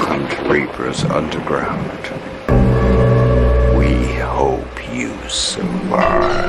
Welcome to Reaper's Underground. We hope you survive.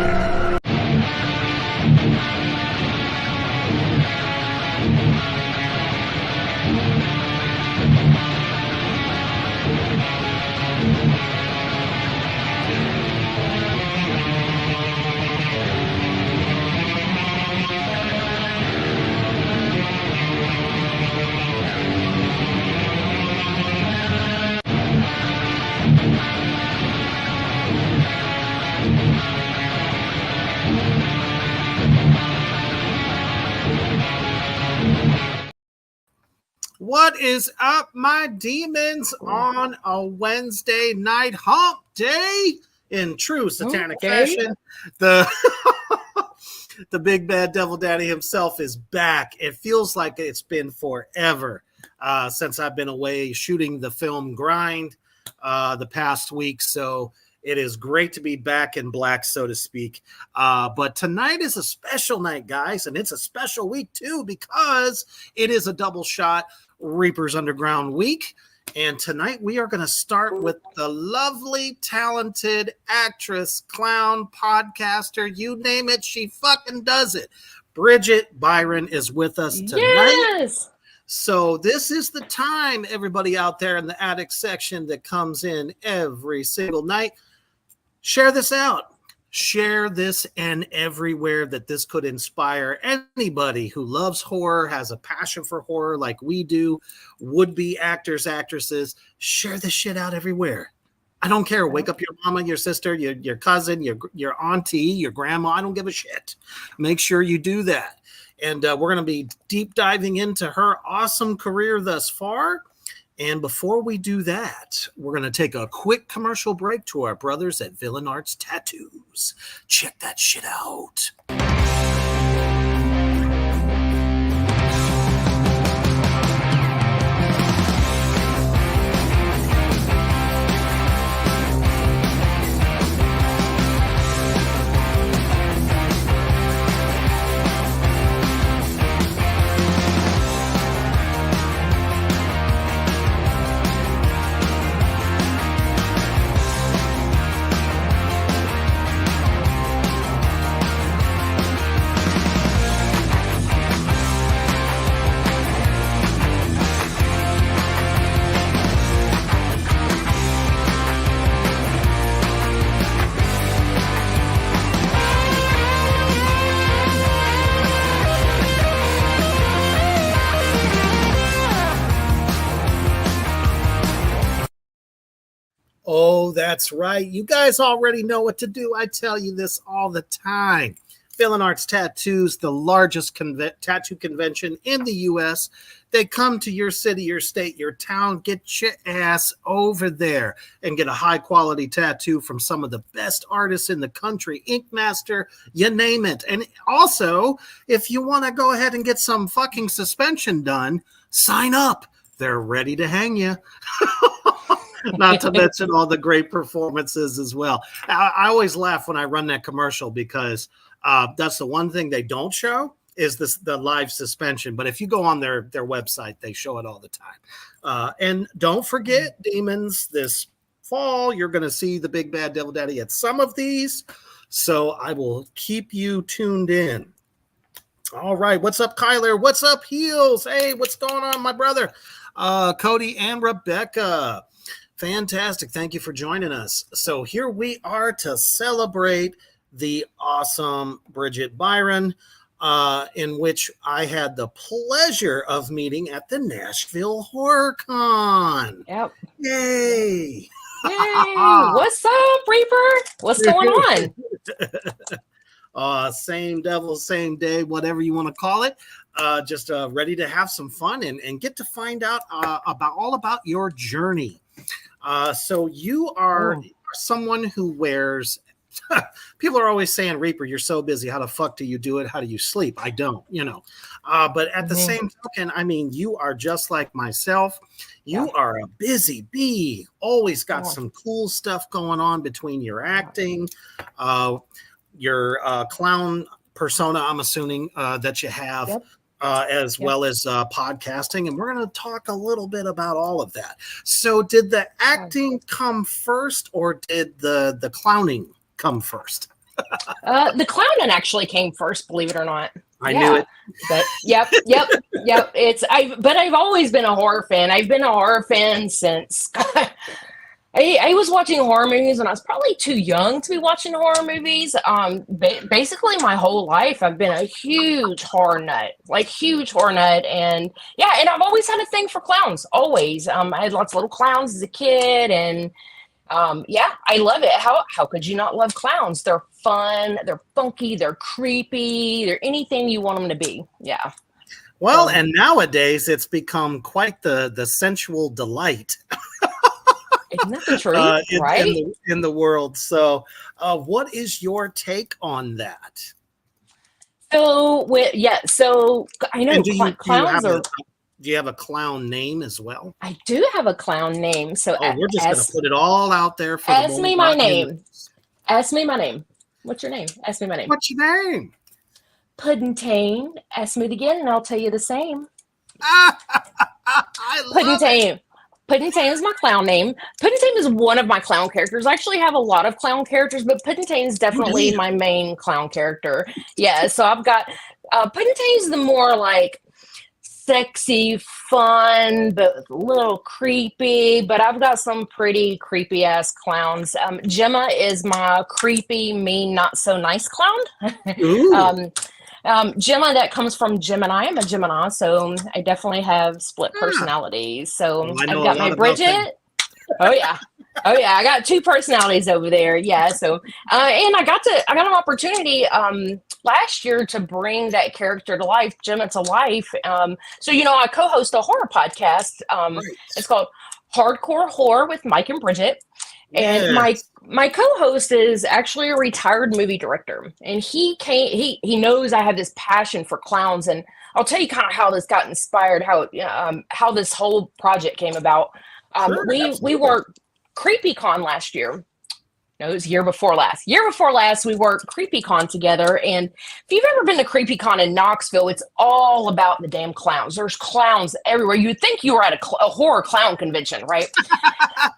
What is up, my demons, on a Wednesday night hump day? In true satanic fashion, the the big bad devil daddy himself is back. It feels like it's been forever since I've been away shooting the film Grind the past week. So it is great to be back in black, so to speak. But tonight is a special night, guys, and it's a special week too because it is a double shot Reaper's Underground week. And tonight we are going to start with the lovely, talented actress, clown, podcaster, you name it, she fucking does it. Brigette Byron is with us tonight. Yes. So this is the time, everybody out there in the attic section that comes in every single night. Share this out. Share this and everywhere that this could inspire anybody who loves horror, has a passion for horror like we do, would-be actors, actresses. Share this shit out everywhere. I don't care. Wake up your mama, your sister, your cousin, your auntie, your grandma. I don't give a shit. Make sure you do that. And we're going to be deep diving into her awesome career thus far. And before we do that, we're going to take a quick commercial break to our brothers at Villain Arts Tattoos. Check that shit out. Oh, that's right. You guys already know what to do. I tell you this all the time. Villain Arts Tattoos, the largest tattoo convention in the U.S. They come to your city, your state, your town. Get your ass over there and get a high-quality tattoo from some of the best artists in the country, Ink Master, you name it. And also, if you want to go ahead and get some fucking suspension done, sign up. They're ready to hang you. Not to mention all the great performances as well. I always laugh when I run that commercial because that's the one thing they don't show is the live suspension. But if you go on their website, they show it all the time. And don't forget, demons, this fall, you're going to see the Big Bad Devil Daddy at some of these. So I will keep you tuned in. All right. What's up, Kyler? What's up, Heels? Hey, what's going on, my brother? Cody and Rebecca. Fantastic. Thank you for joining us. So here we are to celebrate the awesome Brigette Byron, in which I had the pleasure of meeting at the Nashville Horror Con. Yep. Yay. Yay. What's up, Reaper? What's going on? Same devil, same day, whatever you want to call it. Just ready to have some fun and get to find out all about your journey. So you are someone who wears, people are always saying, Reaper, you're so busy. How the fuck do you do it? How do you sleep? I don't, but at the same token, I mean, you are just like myself. You are a busy bee, always got some cool stuff going on between your acting, your clown persona, I'm assuming that you have. as well as podcasting, and we're going to talk a little bit about all of that. So, did the acting come first, or did the clowning come first? The clowning actually came first, believe it or not. I knew it. But yep. But I've always been a horror fan. I've been a horror fan since I was watching horror movies when I was probably too young to be watching horror movies. Basically my whole life I've been a huge horror nut, and I've always had a thing for clowns. Always. I had lots of little clowns as a kid, and I love it. How could you not love clowns? They're fun, they're funky, they're creepy, they're anything you want them to be. Yeah. Well, and nowadays it's become quite the sensual delight. Isn't that the truth? Right? In the world. So, what is your take on that? So I know clowns are. Do you have a clown name as well? I do have a clown name. So we're just going to put it all out there for ask me my name. Ask me my name. What's your name? Ask me my name. What's your name? Puddingtane. Ask me it again, and I'll tell you the same. I love Puddingtane. Puddingtane is my clown name. Puddingtane is one of my clown characters. I actually have a lot of clown characters, but Puddingtane is definitely my main clown character. Yeah, so I've got Puddingtane is the more like sexy, fun, but a little creepy. But I've got some pretty creepy ass clowns. Gemma is my creepy, mean, not so nice clown. Gemma, that comes from Gemini. I'm a Gemini, so I definitely have split personalities. So I've got my Brigette. Oh yeah. I got two personalities over there. Yeah. So and I got an opportunity last year to bring that character to life, Gemma to life. So I co-host a horror podcast. It's called Hardcore Horror with Mike and Brigette. And my co-host is actually a retired movie director, and he knows I have this passion for clowns, and I'll tell you kind of how this got inspired, how this whole project came about. We worked CreepyCon last year. No, it was year before last. We worked CreepyCon together, and if you've ever been to CreepyCon in Knoxville, it's all about the damn clowns. There's clowns everywhere. You'd think you were at a horror clown convention, right?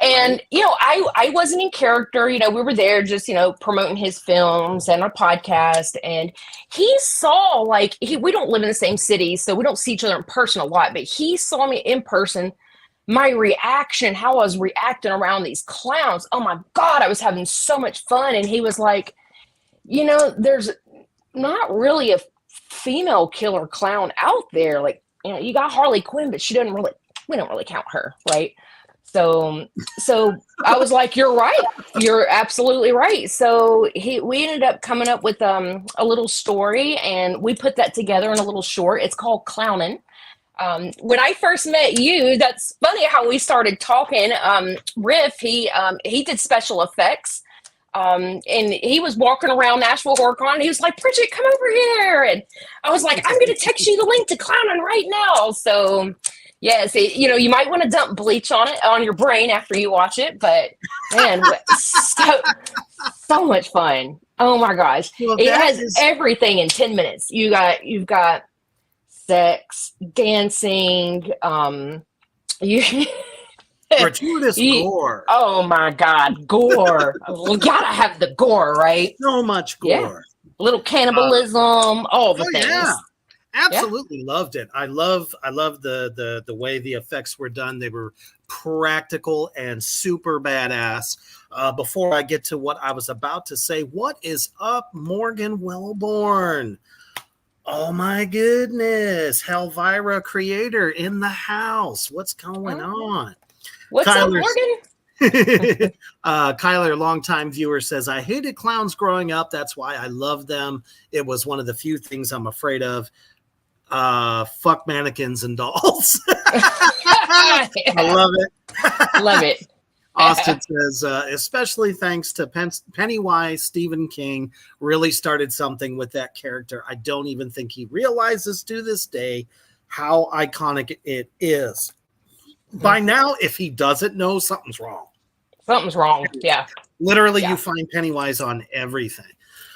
And I wasn't in character. We were there just promoting his films and our podcast, and he saw we don't live in the same city, so we don't see each other in person a lot. But he saw me in person. My reaction, how I was reacting around these clowns. Oh my God, I was having so much fun. And he was like, there's not really a female killer clown out there. Like, you got Harley Quinn, but we don't really count her. Right. So I was like, you're right. You're absolutely right. So we ended up coming up with a little story, and we put that together in a little short. It's called Clownin'. When I first met you, that's funny how we started talking. Riff, he did special effects, and he was walking around Nashville HorrorCon, and he was like, Bridget, come over here. And I was like, I'm going to text you the link to Clownin' right now. So yes, you might want to dump bleach on your brain after you watch it, but man, so much fun. Oh my gosh. Well, it has everything in 10 minutes. You've got sex, dancing, gratuitous gore. Oh my God, gore! We gotta have the gore, right? So much gore. Yeah. A little cannibalism, all the things. Yeah. Absolutely loved it. I love the way the effects were done. They were practical and super badass. Before I get to what I was about to say, what is up, Morgan Wellborn? Oh my goodness, Helvira creator in the house. What's going on? What's up, Morgan? Kyler, longtime viewer, says, I hated clowns growing up. That's why I love them. It was one of the few things I'm afraid of. Fuck mannequins and dolls. I love it. Love it. Austin says, especially thanks to Pennywise, Stephen King really started something with that character. I don't even think he realizes to this day how iconic it is. By now, if he doesn't know, something's wrong. Something's wrong, yeah. Literally, you find Pennywise on everything.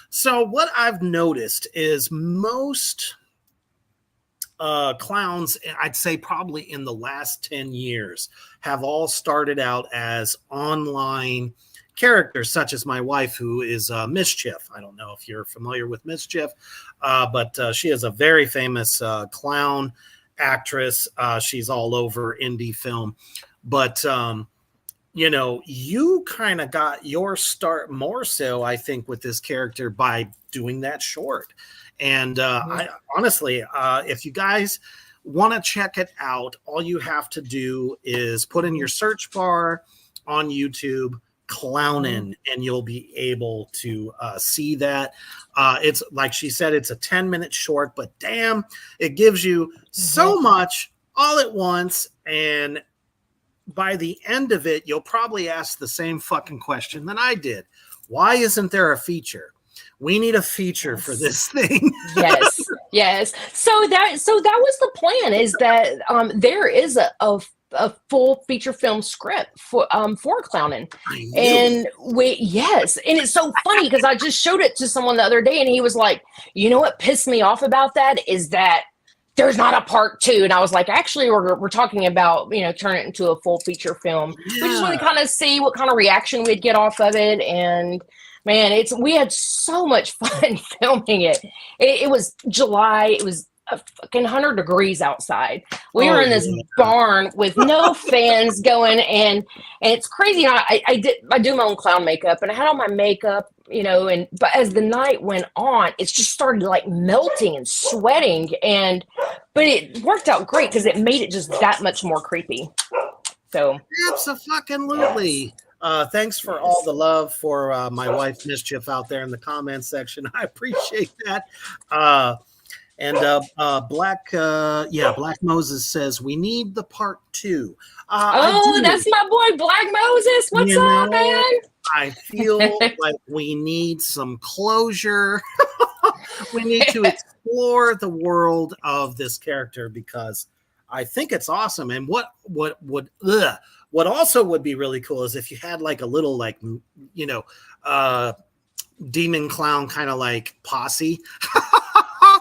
So what I've noticed is most clowns, I'd say probably in the last 10 years, have all started out as online characters, such as my wife, who is Mischief. I don't know if you're familiar with Mischief, but she is a very famous clown actress. She's all over indie film. But, you kind of got your start more so, I think, with this character by doing that short. And I honestly, if you guys want to check it out, all you have to do is put in your search bar on YouTube, Clownin', and you'll be able to see that. It's like she said, it's a 10-minute short, but damn, it gives you so much all at once. And by the end of it, you'll probably ask the same fucking question that I did. Why isn't there a feature? We need a feature for this thing. Yes. So that was the plan, is that there is a full feature film script for Clownin'. And and it's so funny because I just showed it to someone the other day and he was like, you know what pissed me off about that is that there's not a part 2. And I was like, actually, we're talking about, turn it into a full feature film. We just want to kind of see what kind of reaction we'd get off of it. And man, we had so much fun filming it. It was July. It was a fucking 100 degrees outside. We were in this barn with no fans going, and it's crazy. I do my own clown makeup, and I had all my makeup, but as the night went on, it just started like melting and sweating, but it worked out great because it made it just that much more creepy. So absolutely. Thanks for all the love for my wife Mischief out there in the comments section. I appreciate that. Black Moses says we need the part 2. That's my boy Black Moses. What's up, man? I feel like we need some closure. We need to explore the world of this character because I think it's awesome. And what also would be really cool is if you had like a little demon clown kind of like posse.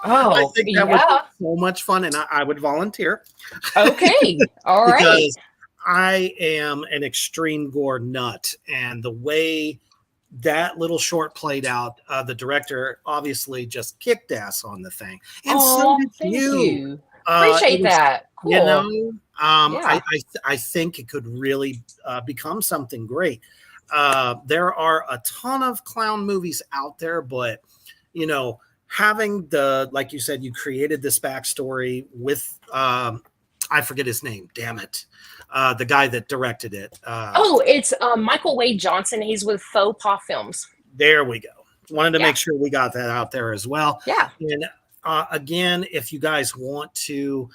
I think that would be so much fun, and I would volunteer. Okay, all right. Because I am an extreme gore nut, and the way that little short played out, the director obviously just kicked ass on the thing. And so did thank you. Appreciate that. Cool. I think it could really become something great. There are a ton of clown movies out there, but having like you said, you created this backstory with I forget his name. Damn it. The guy that directed it. It's Michael Wade Johnson. He's with Faux Pas Films. There we go. Wanted to make sure we got that out there as well. Yeah. And again, if you guys want to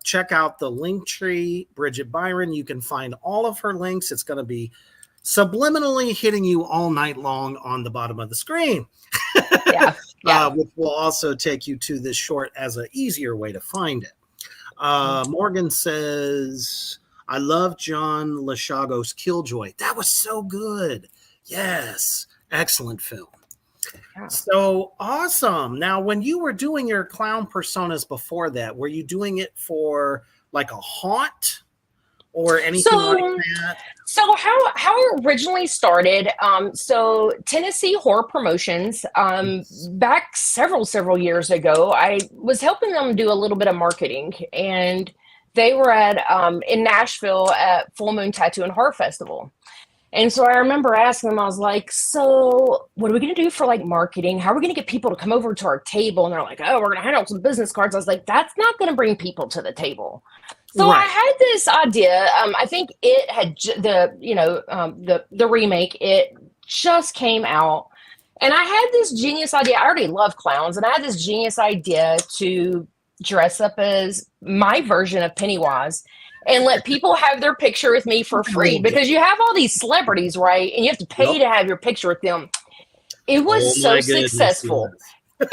check out the link tree, Brigette Byron, you can find all of her links. It's going to be subliminally hitting you all night long on the bottom of the screen. Which will also take you to this short as an easier way to find it. Morgan says, I love John Lashago's Killjoy. That was so good. Yes. Excellent film. Yeah. So awesome. Now, when you were doing your clown personas before that, were you doing it for like a haunt or anything like that? So how it originally started, so Tennessee Horror Promotions, back several years ago, I was helping them do a little bit of marketing, and they were in Nashville at Full Moon Tattoo and Horror Festival. And so I remember asking them, I was like, so what are we going to do for like marketing? How are we going to get people to come over to our table? And they're like, oh, we're going to hand out some business cards. I was like, that's not going to bring people to the table. So I had this idea. I think it had the remake. It just came out, and I had this genius idea. I already love clowns, and I had this genius idea to dress up as my version of Pennywise and let people have their picture with me for free, because you have all these celebrities, right? And you have to pay to have your picture with them. It was so successful.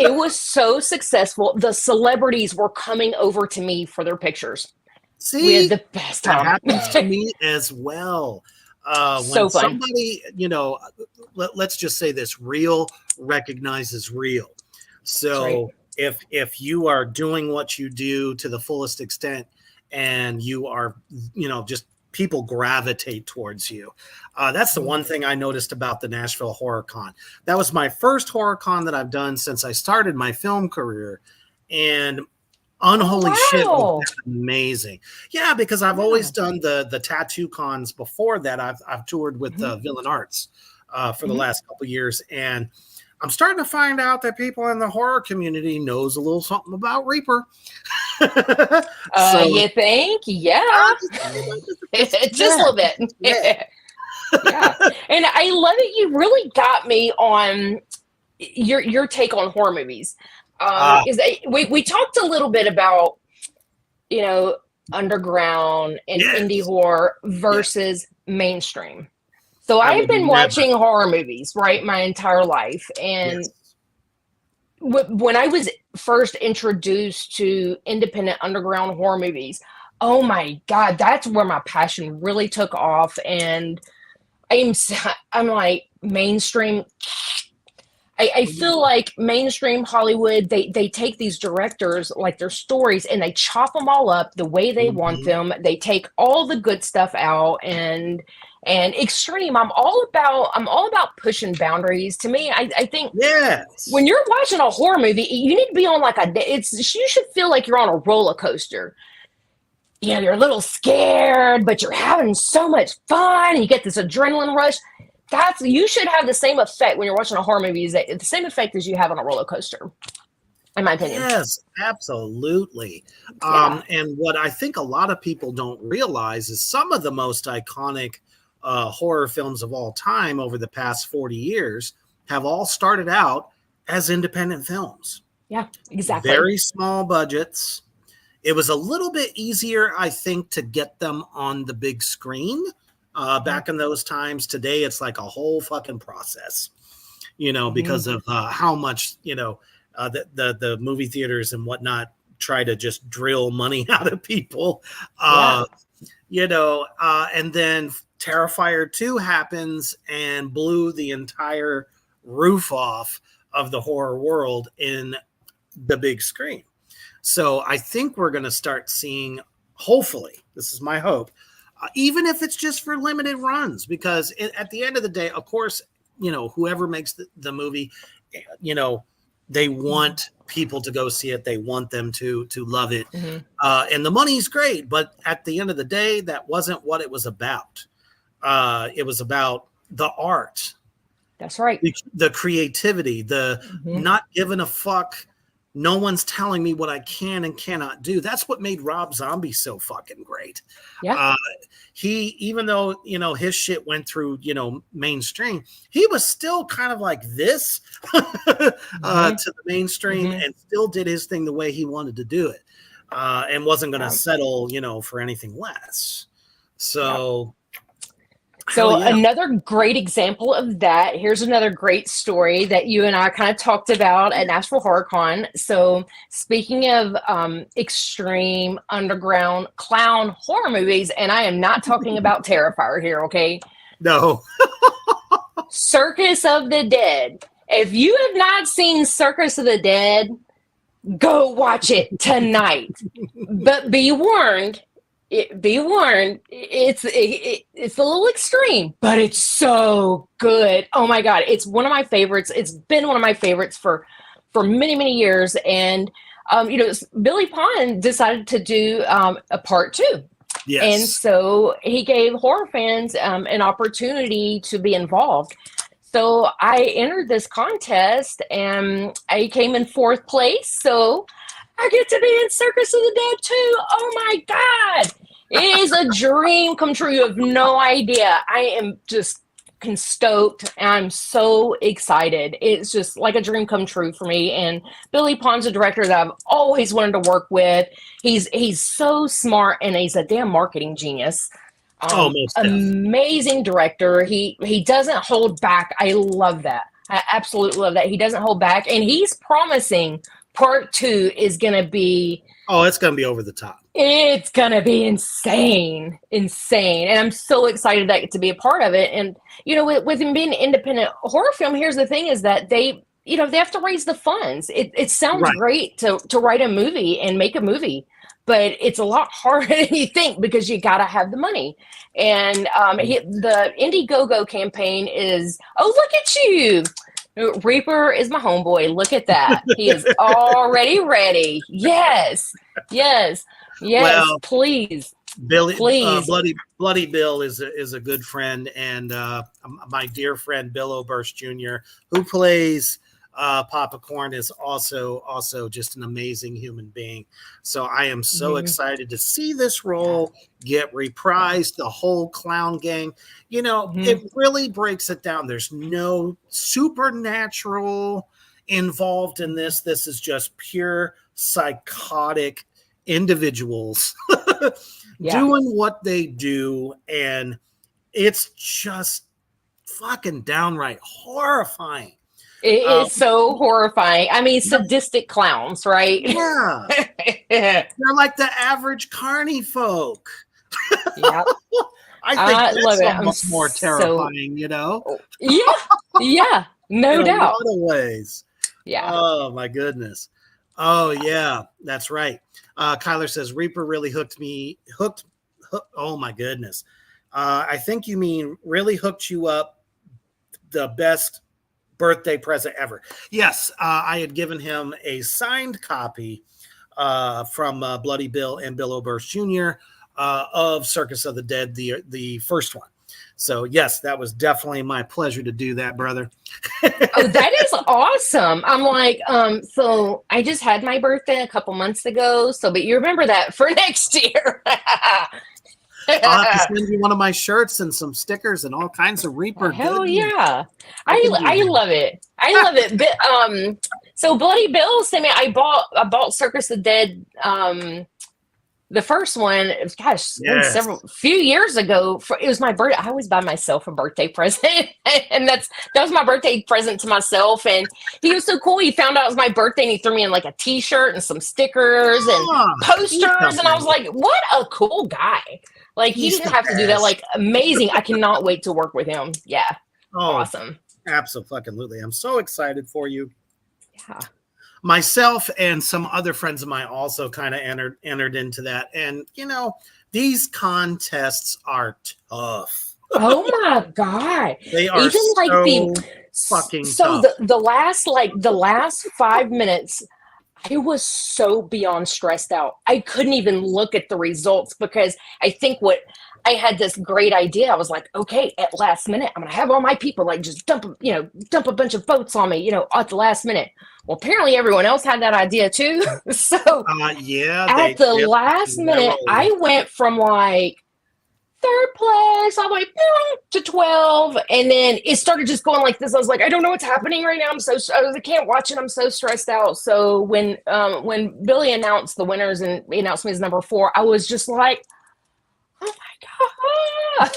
It was so successful. The celebrities were coming over to me for their pictures. See, we had the best time. That happens to me as well. When so fun. Somebody, let's just say this, real recognizes real. So if you are doing what you do to the fullest extent, and you are, just people gravitate towards you. That's the one thing I noticed about the Nashville Horror Con. That was my first horror con that I've done since I started my film career, and unholy shit, was amazing. Yeah, because I've always done the tattoo cons before that. I've toured with Villain Arts for the last couple of years, and I'm starting to find out that people in the horror community knows a little something about Reaper. You think? Yeah. Just a little bit. Yeah. And I love it. You really got me on your take on horror movies. We talked a little bit about, underground and indie horror versus mainstream. So I've been watching horror movies, right, my entire life. And when I was first introduced to independent underground horror movies, oh my God, that's where my passion really took off. And I'm like, mainstream. I feel like mainstream Hollywood, they take these directors, like their stories, and they chop them all up the way they want them. They take all the good stuff out, and extreme. I'm all about pushing boundaries. To me, I think when you're watching a horror movie, you need to be on you should feel like you're on a roller coaster. You're a little scared, but you're having so much fun, and you get this adrenaline rush. You should have the same effect when you're watching a horror movie, the same effect as you have on a roller coaster, in my opinion. Yes, absolutely. And what I think a lot of people don't realize is some of the most iconic horror films of all time over the past 40 years have all started out as independent films. Yeah, exactly. Very small budgets. It was a little bit easier, I think, to get them on the big screen. Back in those times. Today, it's like a whole fucking process, because of how much, the movie theaters and whatnot try to just drill money out of people, and then Terrifier 2 happens and blew the entire roof off of the horror world in the big screen. So I think we're going to start seeing, hopefully, this is my hope, even if it's just for limited runs, because at the end of the day, of course, whoever makes the movie, they want people to go see it. They want them to love it. And the money's great, but at the end of the day, that wasn't what it was about. It was about the art. That's right. The creativity, the not giving a fuck. No one's telling me what I can and cannot do. That's what made Rob Zombie so fucking great. Yeah. Even though, his shit went through, mainstream, he was still kind of like this to the mainstream and still did his thing the way he wanted to do it, and wasn't going to settle, for anything less. So... So another great example of that, here's another great story that you and I kind of talked about at Nashville Horror Con. So speaking of extreme underground clown horror movies, and I am not talking about Terrifier here, okay? No. Circus of the Dead. If you have not seen Circus of the Dead, go watch it tonight. But be warned. It's a little extreme, but it's so good. Oh my God. It's one of my favorites. It's been one of my favorites for many, many years. And, Billy Pond decided to do a part 2. Yes. And so he gave horror fans an opportunity to be involved. So I entered this contest and I came in 4th place. So I get to be in Circus of the Dead too. Oh my God. It is a dream come true. You have no idea. I am just stoked. And I'm so excited. It's just like a dream come true for me. And Billy Pond's a director that I've always wanted to work with. He's so smart and he's a damn marketing genius. Amazing director. He doesn't hold back. I love that. I absolutely love that. He doesn't hold back. And he's promising part 2 is going to be... Oh, it's going to be over the top. It's going to be insane. And I'm so excited to be a part of it. And, with him being an independent horror film, here's the thing is that they they have to raise the funds. It sounds Right. great to write a movie and make a movie, but it's a lot harder than you think because you got to have the money. And the Indiegogo campaign is, oh, look at you. Reaper is my homeboy. Look at that. He is already ready. Yes. Yes. Yes. Well, please. Billy, Please. Bloody Bill is a good friend, and my dear friend Bill Oberst Jr., who plays Papa Corn, is also just an amazing human being. So I am so excited to see this role get reprised. The whole clown gang, it really breaks it down. There's no supernatural involved in this. This is just pure psychotic individuals doing what they do, and it's just fucking downright horrifying. It is so horrifying. I mean, sadistic clowns, right? Yeah. They're like the average carny folk. Yeah. I think that's almost more terrifying, Yeah, no doubt. In a lot of ways. Yeah. Oh, my goodness. Oh, yeah, that's right. Kyler says, Reaper really hooked. Oh, my goodness. I think you mean really hooked you up, the best birthday present ever. Yes, I had given him a signed copy from Bloody Bill and Bill Oberst Jr. Of Circus of the Dead, the first one. So, yes, that was definitely my pleasure to do that, brother. Oh, that is awesome. I'm like, so I just had my birthday a couple months ago. So, but you remember that for next year. I'll have to send you one of my shirts and some stickers and all kinds of Reaper. Hell yeah. I love it. I love it. But, so Bloody Bill sent me, I bought Circus of the Dead, the first one, gosh, few years ago. It was my birthday. I always buy myself a birthday present, and that was my birthday present to myself. And he was so cool. He found out it was my birthday, and he threw me in like a T-shirt and some stickers and posters. And I was like, "What a cool guy!" Like he didn't have to do that. Like amazing. I cannot wait to work with him. Yeah, awesome. Absolutely. I'm so excited for you. Yeah. Myself and some other friends of mine also kind of entered into that. And, these contests are tough. Oh, my God. They are fucking tough. The last 5 minutes, I was so beyond stressed out. I couldn't even look at the results because I think I had this great idea. I was like, okay, at last minute, I'm going to have all my people like just dump a bunch of votes on me, at the last minute. Well, apparently everyone else had that idea too. So at the last minute, I went from like third place, I went to 12, and then it started just going like this. I was like, I don't know what's happening right now. I can't watch it. I'm so stressed out. So when Billy announced the winners and he announced me as number 4, I was just like, oh my God.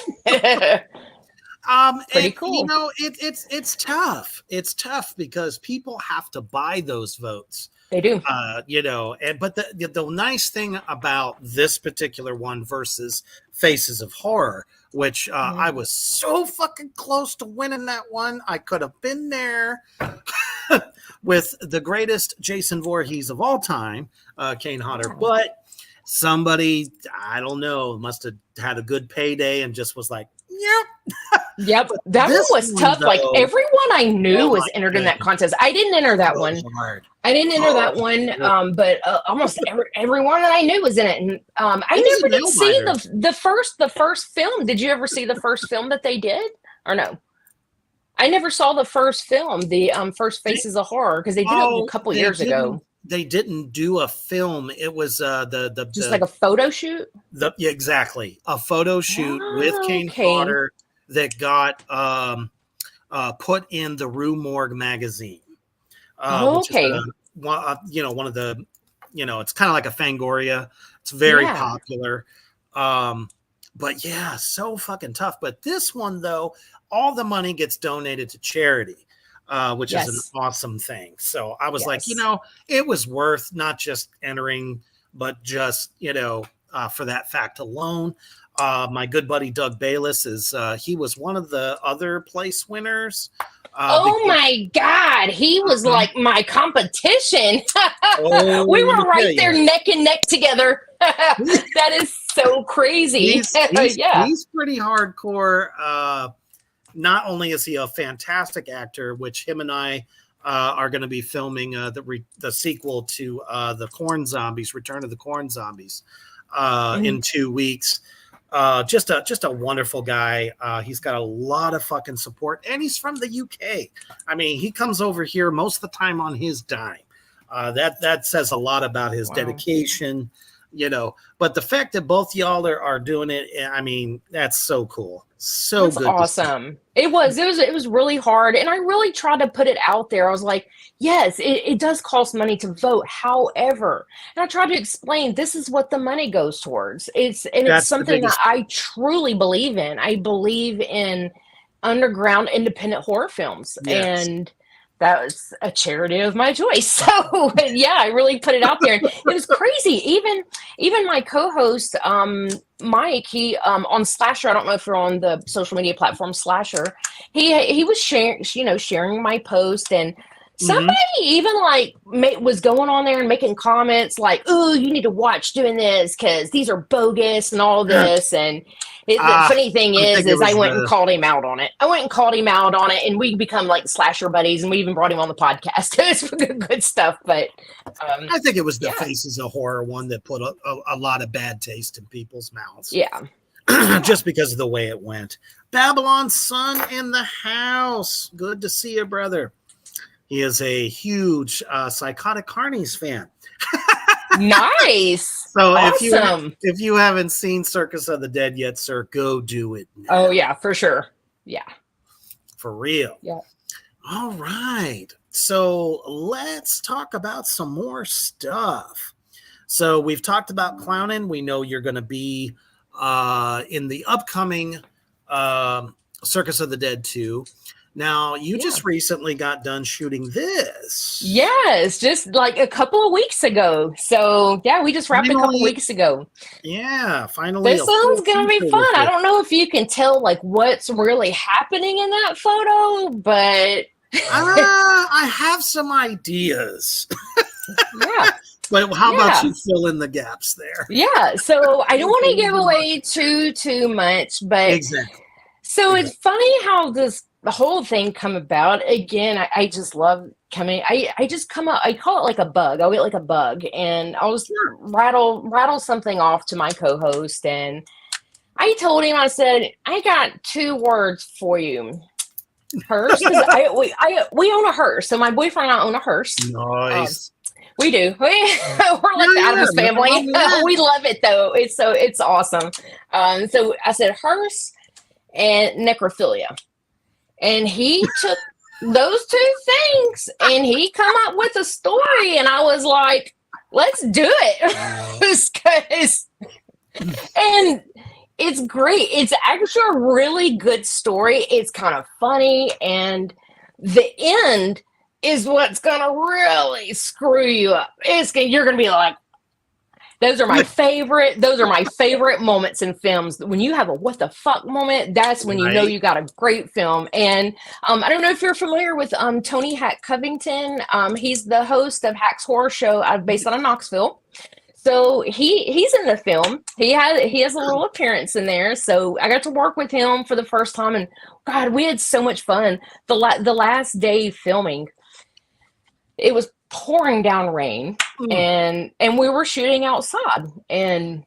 Pretty cool. It's tough. It's tough because people have to buy those votes. They do. But the nice thing about this particular one versus Faces of Horror, which I was so fucking close to winning that one. I could have been there with the greatest Jason Voorhees of all time, Kane Hodder, but somebody, I don't know, must have had a good payday and just was like, Yep. That one was tough. Like everyone I knew was entered in that contest. I didn't enter that one. I didn't enter that one. But almost everyone that I knew was in it. And I never did see the first film. Did you ever see the first film that they did or no? I never saw the first film, the first Faces of Horror, because they did it a couple years ago. They didn't do a film. It was just like a photo shoot. Exactly, a photo shoot with Kane Hodder that got put in the Rue Morgue magazine. Which is one of the, it's kind of like a Fangoria. It's very popular. But yeah, so fucking tough. But this one though, all the money gets donated to charity. Which is an awesome thing. So I was like, it was worth not just entering, but just, for that fact alone. My good buddy Doug Bayless he was one of the other place winners. My God, he was like my competition. We were right there neck and neck together. That is so crazy. He's pretty hardcore. Not only is he a fantastic actor, which him and I are going to be filming the sequel to the Corn Zombies, Return of the Corn Zombies, in 2 weeks. Just a wonderful guy. He's got a lot of fucking support, and he's from the UK. I mean, he comes over here most of the time on his dime. That says a lot about his dedication, But the fact that both y'all are doing it, I mean, that's so cool. That's good. Awesome. It was really hard, and I really tried to put it out there. I was like, yes, it does cost money to vote. However, and I tried to explain this is what the money goes towards. It's something that I truly believe in. I believe in underground independent horror films. Yes. And that was a charity of my choice. So yeah, I really put it out there. And it was crazy. Even my co-host, Mike, he on Slasher, I don't know if you're on the social media platform Slasher, he was sharing my post, and somebody even was going on there and making comments like, "Oh, you need to watch doing this because these are bogus and all this." And the funny thing is I went and called him out on it. And we become like Slasher buddies, and we even brought him on the podcast. It's good stuff. But I think it was the Faces of Horror one that put a lot of bad taste in people's mouths. Yeah. Just because of the way it went. Babylon's son in the house. Good to see you, brother. He is a huge Psychotic Carnies fan. Nice. So awesome. if you haven't seen Circus of the Dead yet, sir, go do it now. Oh yeah, for sure. Yeah. For real. Yeah. All right. So let's talk about some more stuff. So we've talked about clowning. We know you're going to be in the upcoming Circus of the Dead 2. Now, you just recently got done shooting this. Yes, just like a couple of weeks ago. So, yeah, we just wrapped a couple of weeks ago. Yeah, finally. This one's going to be fun. I don't know if you can tell, like, what's really happening in that photo, but... I have some ideas. Yeah. But how about you fill in the gaps there? Yeah, so I don't want to give away too much, but... Exactly. So it's funny how the whole thing come about. Again, I just love coming. I just come up. I call it like a bug. I'll get like a bug, and I'll just rattle something off to my co-host. And I told him, I said, I got 2 words for you. Hearse. We own a hearse. So my boyfriend and I own a hearse. Nice. We do. We're like the Addams family. We love it though. It's awesome. So I said hearse and necrophilia. And he took those 2 things and he come up with a story, and I was like, let's do it. And it's great. It's actually a really good story. It's kind of funny, and the end is what's gonna really screw you up. You're gonna be like, those are my favorite moments in films. When you have a what the fuck moment, that's when you know you got a great film. And I don't know if you're familiar with Tony Hack Covington. He's the host of Hack's Horror Show based out of Knoxville. So he's in the film. He has a little appearance in there. So I got to work with him for the first time, and God, we had so much fun. The last day filming, it was pouring down rain, and we were shooting outside, and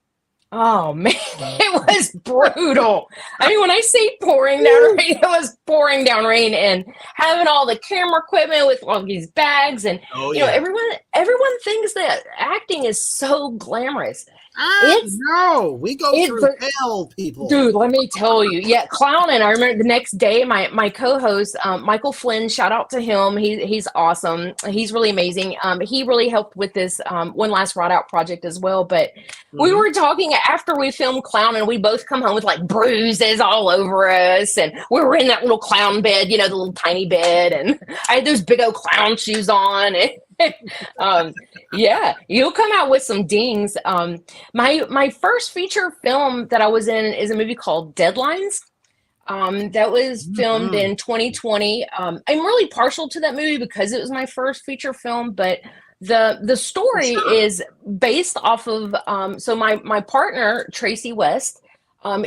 oh man, it was brutal. I mean, when I say pouring down rain, it was pouring down rain, and having all the camera equipment with all these bags, and you know, everyone thinks that acting is so glamorous. No, we go through hell, people. Dude, let me tell you. Yeah, clowning. I remember the next day, my co-host, Michael Flynn, shout out to him. He's awesome. He's really amazing. He really helped with this One Last Ride Out project as well. But we were talking after we filmed clowning, we both come home with like bruises all over us. And we were in that little clown bed, you know, the little tiny bed. And I had those big old clown shoes on. And Yeah, you'll come out with some dings. My first feature film that I was in is a movie called Deadlines. That was filmed Mhm. in 2020. I'm really partial to that movie because it was my first feature film, but the For story sure. is based off of so my partner Tracy West,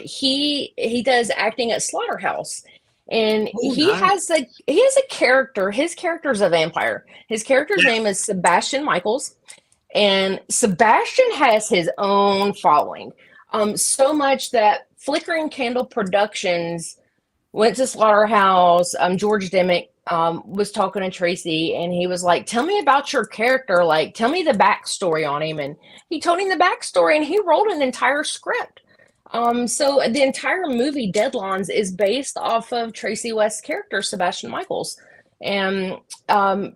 he does acting at Slaughterhouse, and Oh, nice. he has a character. His character's a vampire. His character's Yeah. name is Sebastian Michaels, and Sebastian has his own following. So much that Flickering Candle Productions went to Slaughterhouse. George Dimick was talking to Tracy, and he was like, "Tell me about your character. Like, tell me the backstory on him." And he told him the backstory, and he wrote an entire script. So the entire movie Deadlines is based off of Tracy West's character, Sebastian Michaels, and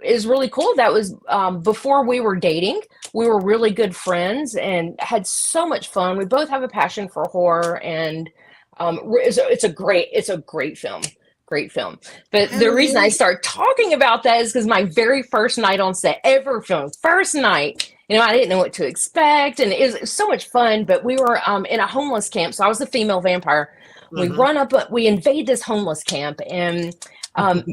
is really cool. That was before we were dating. We were really good friends and had so much fun. We both have a passion for horror, and it's a great film. Great film. But the Hell reason yeah. I start talking about that is because my very first night on set, ever filmed, first night, I didn't know what to expect, and it was so much fun. But we were in a homeless camp, so I was the female vampire. Mhm. We invade this homeless camp, and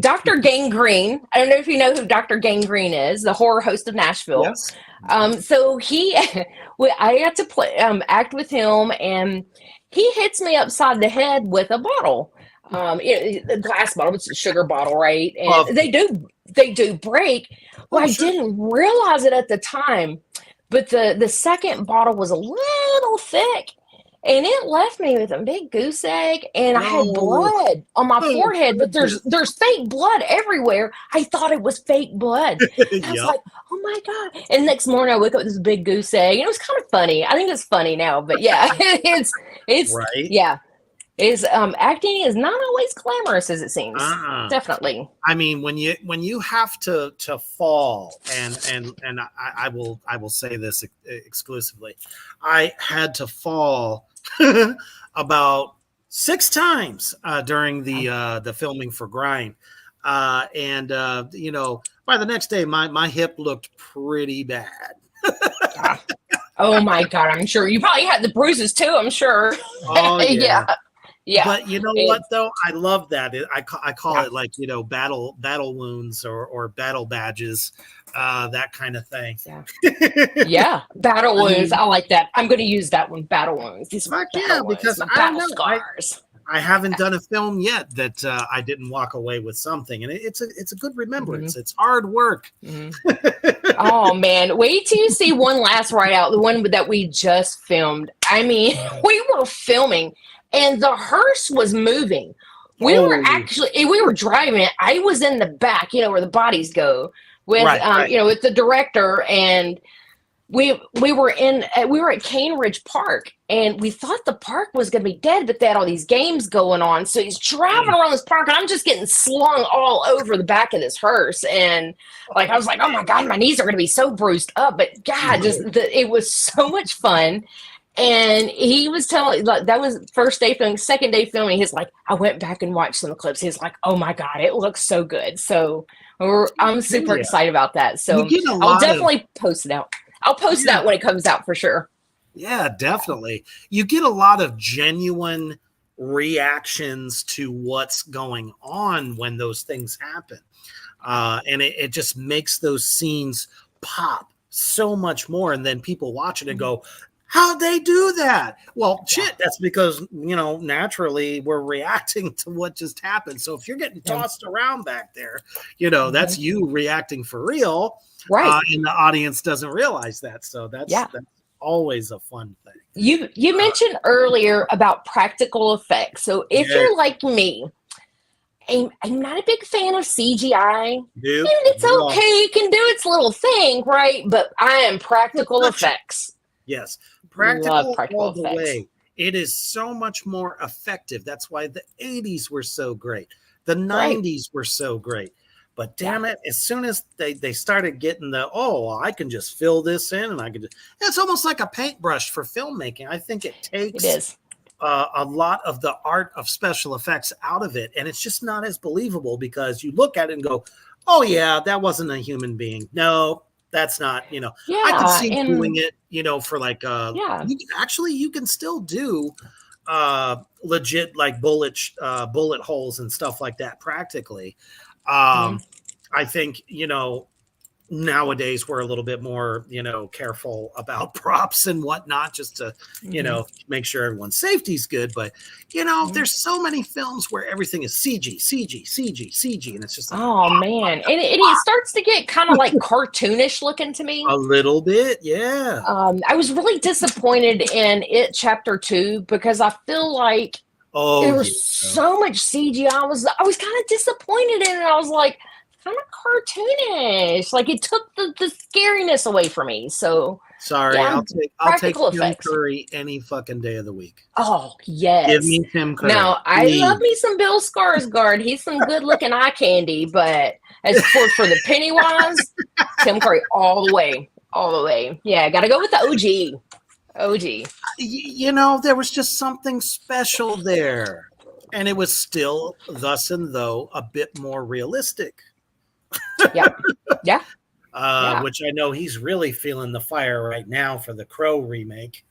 Dr. Gangrene. I don't know if you know who Dr. Gangrene is, the horror host of Nashville. Yes. So I got to play act with him, and he hits me upside the head with a bottle. A glass bottle, it's a sugar bottle, right? Of And they do break. Well, oh, I sure. didn't realize it at the time, but the second bottle was a little thick, and it left me with a big goose egg, and I had No. blood on my Oh, forehead, but goodness. there's fake blood everywhere. I thought it was fake blood. And I was Yep. like, oh my God. And next morning I wake up with this big goose egg. And it was kind of funny. I think it's funny now, but yeah, it's Right. yeah. Acting is not always glamorous as it seems. Uh-uh. Definitely. I mean, when you have to fall, and I will say this exclusively, I had to fall about 6 times during the filming for Grind, and by the next day my hip looked pretty bad. Yeah. Oh my God, I'm sure you probably had the bruises too, I'm sure. Oh yeah. Yeah. But you know what though? I love that. I call Yeah. it like, battle wounds or battle badges, that kind of thing. Yeah. Yeah. Battle wounds. I like that. I'm going to use that one. Battle wounds. These are my Fuck yeah, battle wounds, because my I don't battle know. scars. I haven't done a film yet that I didn't walk away with something, and it's a good remembrance. It's hard work. Oh man, wait till you see one last ride out, the one that we just filmed. I mean, we were filming and the hearse was moving. We were driving. I was in the back, where the bodies go with, Right. with the director, and we were at Cane Ridge Park, and we thought the park was going to be dead, but they had all these games going on. So he's driving around this park, and I'm just getting slung all over the back of this hearse, and I was like, oh my God, my knees are going to be so bruised up. But God, it was so much fun. And he was telling, that was first day filming, second day filming. He's like, I went back and watched some of the clips. He's like, oh my God, it looks so good. So I'm super excited about that. So I'll definitely post it out. I'll post that when it comes out for sure. Yeah, definitely. You get a lot of genuine reactions to what's going on when those things happen. And it just makes those scenes pop so much more. And then people watch it and go, how'd they do that? Well, shit, that's because, naturally we're reacting to what just happened. So if you're getting tossed around back there, that's you reacting for real. Right. And the audience doesn't realize that. So that's always a fun thing. You mentioned earlier about practical effects. So if you're like me, I'm not a big fan of CGI. And it's okay. It can do its little thing, right? But I am practical effects. Yes. Practical all the effects. way. It is so much more effective. That's why the 80s were so great. The 90s were so great. But damn it, as soon as they started getting I can just fill this in, and I can just, it's almost like a paintbrush for filmmaking. I think it takes a lot of the art of special effects out of it, and it's just not as believable because you look at it and go, oh yeah, that wasn't a human being. No, That's not, you know, Yeah, I could see and doing it, you know, for like you can still do legit like bullet holes and stuff like that practically. Mhm. I think, you know, nowadays we're a little bit more, you know, careful about props and whatnot, just to, you know, make sure everyone's safety is good. But, you know, there's so many films where everything is CG, and it's just like, Oh man, and it starts to get kind of like cartoonish looking to me. a little bit, yeah. I was really disappointed in It Chapter 2 because I feel like there was so much CGI. I was kind of disappointed in it. I was like, kind of cartoonish. Like it took the scariness away from me. So sorry, yeah, I'll take Tim effects. Curry any fucking day of the week. Oh yes, Give me Tim Curry. Now I love me some Bill Skarsgård. He's some good looking eye candy, but as for the Pennywise, Tim Curry all the way, all the way. Yeah, got to go with the OG. OG. You know, there was just something special there, and it was still thus and though a bit more realistic. Yeah. Yeah. Which I know he's really feeling the fire right now for the Crow remake.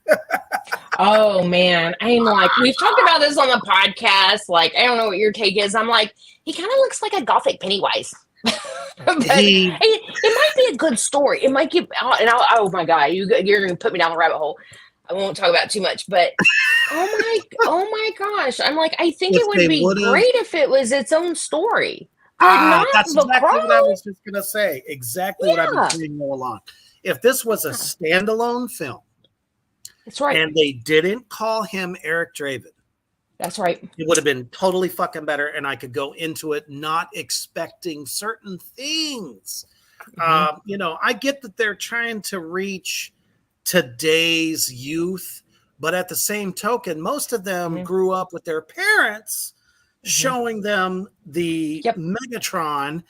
Oh man, I'm like, we've talked about this on the podcast. Like, I don't know what your take is. I'm like, he kind of looks like a gothic Pennywise. But it might be a good story. It might give. Oh my god, you're gonna put me down the rabbit hole. I won't talk about too much, but oh my gosh, I'm like, I think it would be great if it was its own story. That's exactly what I was just gonna say. Exactly what I've been saying all along. If this was a standalone film, that's right, and they didn't call him Eric Draven, that's right, it would have been totally fucking better, and I could go into it not expecting certain things. You know, I get that they're trying to reach today's youth, but at the same token, most of them grew up with their parents showing them the Megatron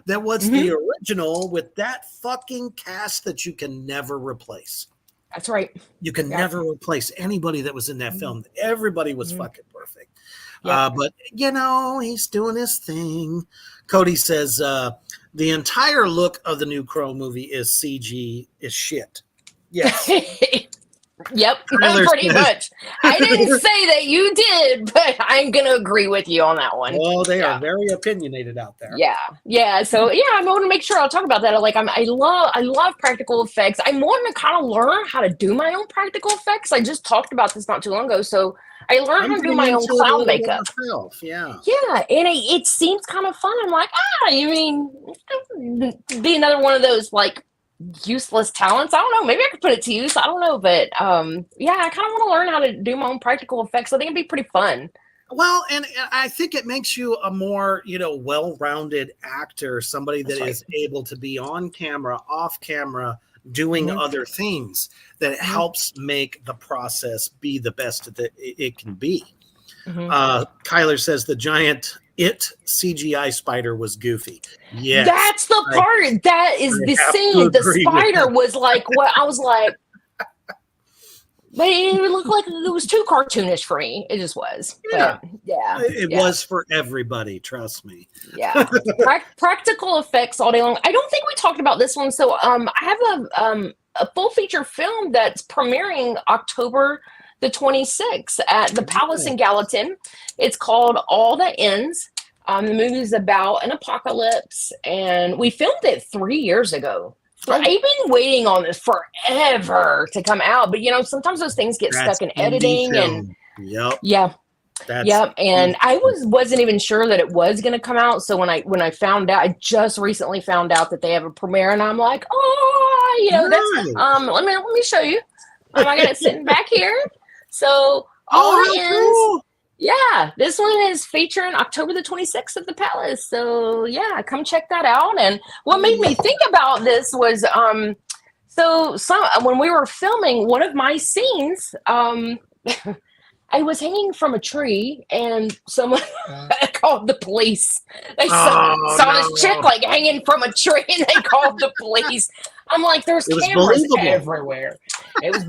that was the original, with that fucking cast that you can never replace. That's right. You can never replace anybody that was in that film. Everybody was fucking perfect. But, you know, he's doing his thing. Cody says the entire look of the new Crow movie is CG is shit. Yes. Yep, pretty much. I didn't say that you did, but I'm gonna agree with you on that one. Well, they are very opinionated out there. Yeah. So I want to make sure I'll talk about that. Like, I love practical effects. I'm wanting to kind of learn how to do my own practical effects. I just talked about this not too long ago, so I learned how to do my own clown makeup. Yeah, and it seems kind of fun. I'm like, you mean be another one of those like useless talents? I don't know, maybe I could put it to use, I don't know, but I kind of want to learn how to do my own practical effects. I think it'd be pretty fun. Well, and I think it makes you a more, you know, well-rounded actor, somebody that is able to be on camera, off camera, doing other things that helps make the process be the best that it can be. Kyler says the giant CGI spider was goofy. Yeah, that's the part. That is the scene. The spider was like what I was like, but it looked like it was too cartoonish for me. It just was. Yeah, but, it was for everybody. Trust me. Yeah, practical effects all day long. I don't think we talked about this one. So I have a full feature film that's premiering October the 26th at the Palace in Gallatin. It's called All That Ends. The movie is about an apocalypse, and we filmed it 3 years ago. So I've been waiting on this forever to come out, but you know, sometimes those things get stuck in editing and and I wasn't even sure that it was going to come out. So when I found out, I just recently found out that they have a premiere, and I'm like, oh, you know, that's let me show you. I got it sitting back here. So All That Ends. Yeah, this one is featuring October the 26th at the Palace. So yeah, come check that out. And what made me think about this was when we were filming one of my scenes, I was hanging from a tree, and someone called the police. They saw this chick like hanging from a tree, and they called the police. I'm like, there's cameras everywhere. It was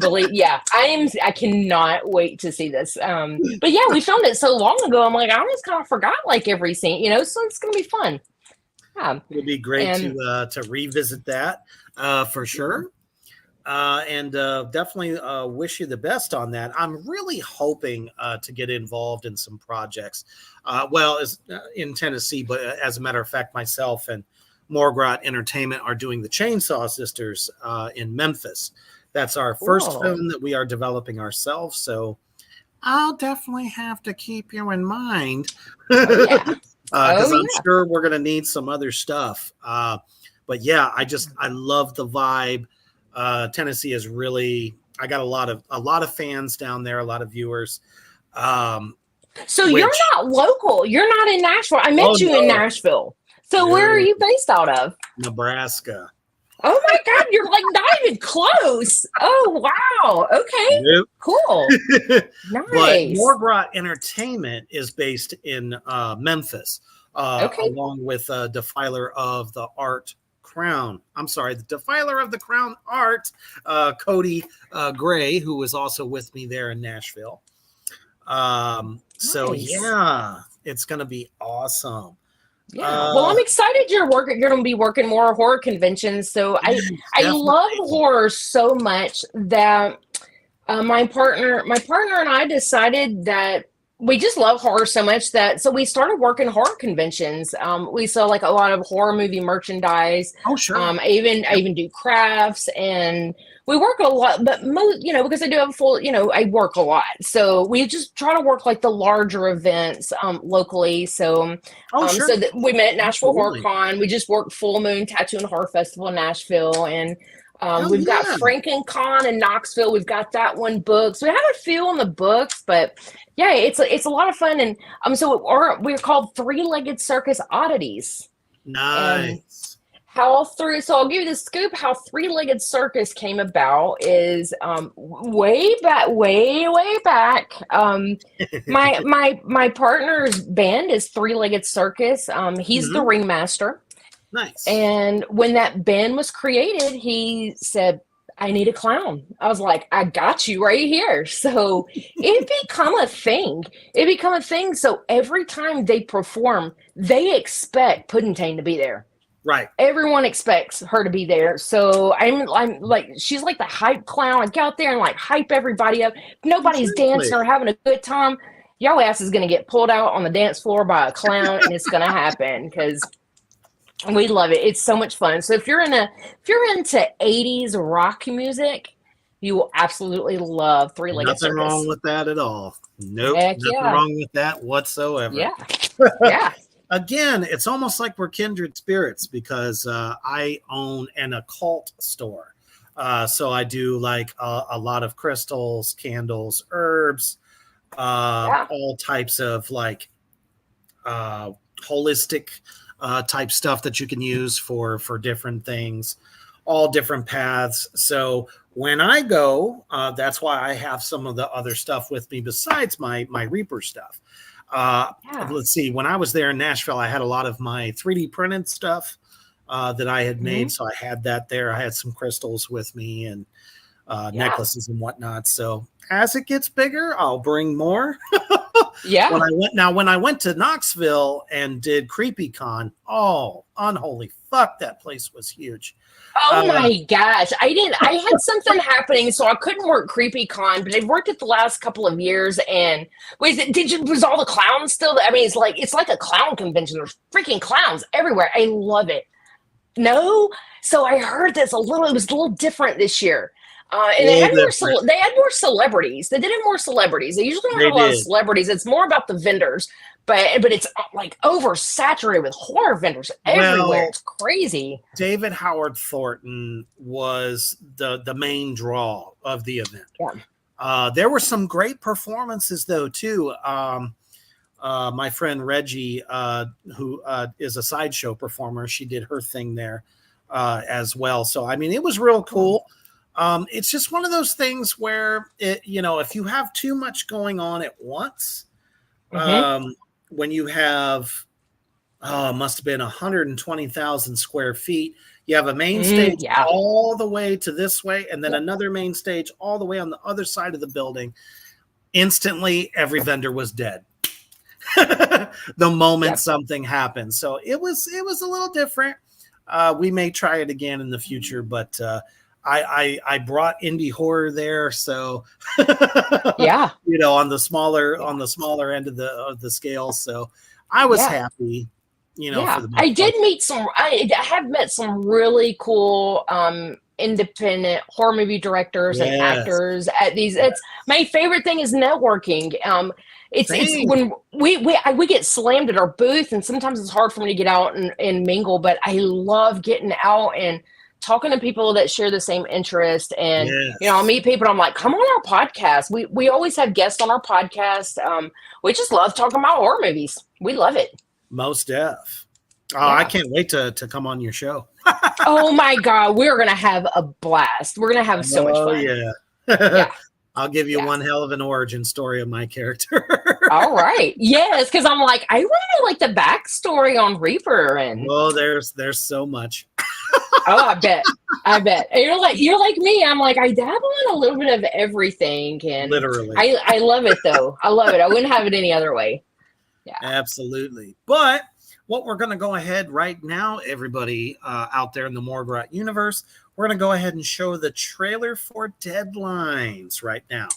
I cannot wait to see this. But yeah, we filmed it so long ago. I'm like, I almost kind of forgot like every scene, you know. So it's gonna be fun. Yeah. It'll be great And to revisit that for sure. And definitely wish you the best on that. I'm really hoping to get involved in some projects. As in Tennessee, but as a matter of fact, myself and Morgrot Entertainment are doing the Chainsaw Sisters in Memphis. That's our first film that we are developing ourselves. So I'll definitely have to keep you in mind. yeah. Because I'm sure we're going to need some other stuff. But yeah, I love the vibe. Tennessee is really, I got a lot of fans down there, a lot of viewers. So you're not local. You're not in Nashville. I met you in Nashville. So where are you based out of? Nebraska. Oh my God, you're like not even close. Oh wow. Okay. Nope. Cool. Nice. But Morgrot Entertainment is based in Memphis, along with Defiler of the Art Crown. I'm sorry, the Defiler of the Crown Art, Cody Gray, who was also with me there in Nashville. So yeah, it's gonna be awesome. Yeah. Well, I'm excited you're going to be working more horror conventions. So I love horror so much that my partner and I decided that we just love horror so much that we started working horror conventions. We sell like a lot of horror movie merchandise. Oh, sure. I even do crafts, and we work a lot, but because I do have a full, I work a lot. So we just try to work like the larger events locally. So, sure. So that we met at Nashville Horror Con. We just worked Full Moon Tattoo and Horror Festival in Nashville, and we've got FrankenCon in Knoxville. We've got that one booked. So we have a few on the books, but yeah, it's a lot of fun. And so we're called Three-Legged Circus Oddities. Nice. So I'll give you the scoop. How Three-Legged Circus came about is way back. My partner's band is Three-Legged Circus. He's the ringmaster. Nice. And when that band was created, he said, I need a clown. I was like, I got you right here. So it become a thing. So every time they perform, they expect Puddingtane to be there. Right. Everyone expects her to be there. So I'm like, she's like the hype clown. I go out there and like hype everybody up. If nobody's dancing or having a good time, your ass is going to get pulled out on the dance floor by a clown, and it's going to happen because we love it. It's so much fun. So if you're into 80s rock music, you will absolutely love Three-Legged Circus. Nothing wrong with that at all. Nope. Nothing wrong with that whatsoever. Yeah. Yeah. Again, it's almost like we're kindred spirits because I own an occult store. So I do like a lot of crystals, candles, herbs, all types of like holistic type stuff that you can use for different things, all different paths. So when I go, that's why I have some of the other stuff with me besides my Reaper stuff. Let's see. When I was there in Nashville, I had a lot of my 3D printed stuff that I had made. So I had that there. I had some crystals with me and necklaces and whatnot. So as it gets bigger, I'll bring more. Yeah. When I went to Knoxville and did CreepyCon, unholy fuck, that place was huge. Oh my gosh. I had something happening, so I couldn't work CreepyCon, but I've worked it the last couple of years. And was all the clowns still? I mean, it's like a clown convention. There's freaking clowns everywhere. I love it. No. So I heard it was a little different this year. And they had more celebrities. They did have more celebrities. They usually don't have a lot of celebrities. It's more about the vendors, but it's like oversaturated with horror vendors everywhere. It's crazy. David Howard Thornton was the main draw of the event. Yeah. There were some great performances though too. My friend Reggie, who is a sideshow performer, she did her thing there as well. So I mean, it was real cool. It's just one of those things where if you have too much going on at once, when you have, must have been 120,000 square feet, you have a main stage all the way to this way, and then another main stage all the way on the other side of the building. Instantly, every vendor was dead. the moment something happens. So it was a little different. We may try it again in the future, but I brought indie horror there, so yeah, on the smaller end of the scale. So I was happy, for the I did meet I have met some really cool independent horror movie directors and actors at these. It's my favorite thing is networking. It's when we get slammed at our booth, and sometimes it's hard for me to get out and mingle, but I love getting out and talking to people that share the same interest. And I'll meet people and I'm like, come on our podcast. We always have guests on our podcast. We just love talking about horror movies. We love it. Most def. Oh, I can't wait to come on your show. Oh my God, we're gonna have a blast. We're gonna have so much fun. Yeah. I'll give you one hell of an origin story of my character. All right. Yes, because I'm like, I want to know like the backstory on Reaper and there's so much. Oh, I bet. And you're like me. I'm like, I dabble in a little bit of everything, and literally. I love it though. I love it. I wouldn't have it any other way. Yeah. Absolutely. But what we're going to go ahead right now, everybody out there in the Morgrat universe, we're going to go ahead and show the trailer for Deadlines right now.